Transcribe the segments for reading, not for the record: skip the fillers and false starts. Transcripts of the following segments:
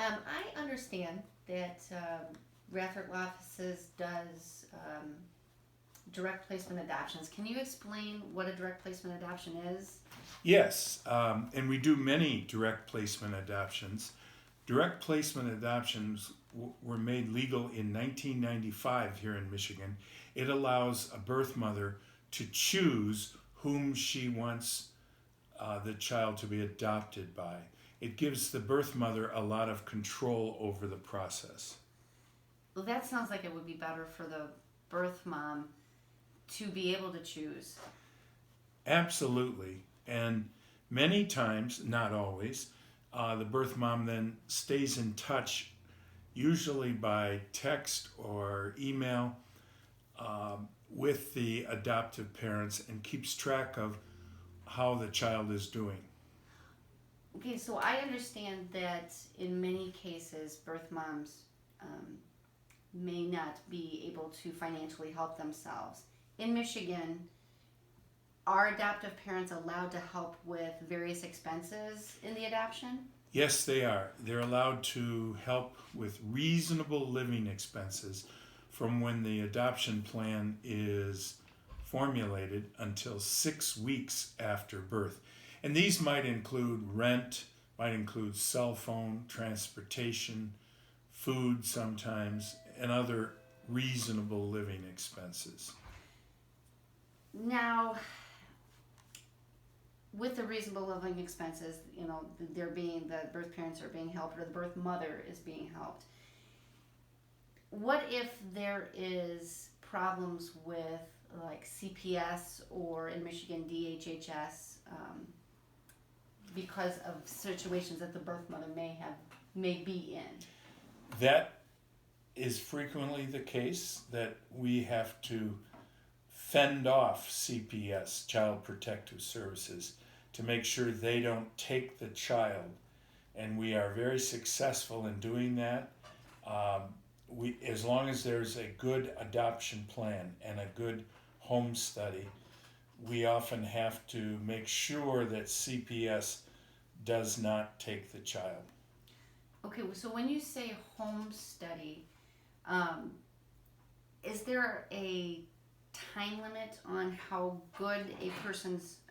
I understand that Rathert Law Offices does direct placement adoptions. Can you explain what a direct placement adoption is? Yes, and we do many direct placement adoptions. Direct placement adoptions were made legal in 1995 here in Michigan. It allows a birth mother to choose whom she wants the child to be adopted by. It gives the birth mother a lot of control over the process. Well, that sounds like it would be better for the birth mom to be able to choose. Absolutely. And many times, not always, the birth mom then stays in touch, usually by text or email, with the adoptive parents and keeps track of how the child is doing. Okay, so I understand that in many cases, birth moms may not be able to financially help themselves. In Michigan, are adoptive parents allowed to help with various expenses in the adoption? Yes, they are. They're allowed to help with reasonable living expenses from when the adoption plan is formulated until 6 weeks after birth. And these might include rent, might include cell phone, transportation, food sometimes, and other reasonable living expenses. Now, with the reasonable living expenses, they're being the birth parents are being helped or the birth mother is being helped. What if there is problems with like CPS or in Michigan DHHS because of situations that the birth mother may be in? That is frequently the case, that we have to fend off CPS, Child Protective Services, to make sure they don't take the child. And we are very successful in doing that. As long as there's a good adoption plan and a good home study, we often have to make sure that CPS does not take the child. Okay, so when you say home study, is there a time limit on how good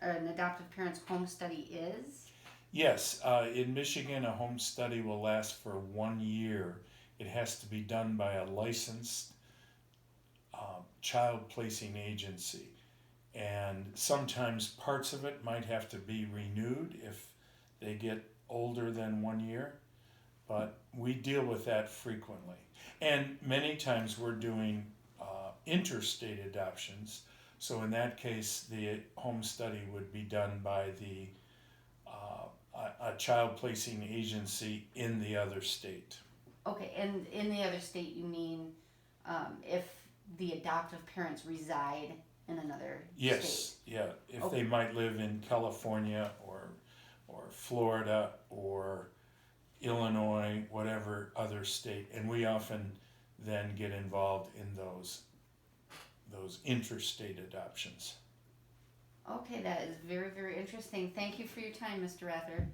an adoptive parent's home study is? Yes, in Michigan, a home study will last for 1 year. It has to be done by a licensed child placing agency. And sometimes parts of it might have to be renewed if they get older than 1 year. But we deal with that frequently. And many times we're doing interstate adoptions. So in that case, the home study would be done by a child placing agency in the other state. Okay, and in the other state, you mean if the adoptive parents reside in another Yes, state? yeah. If Okay. they might live in California or Florida or Illinois, whatever other state, and we often then get involved in those interstate adoptions. Okay, that is very, very interesting. Thank you for your time, Mr. Rathert.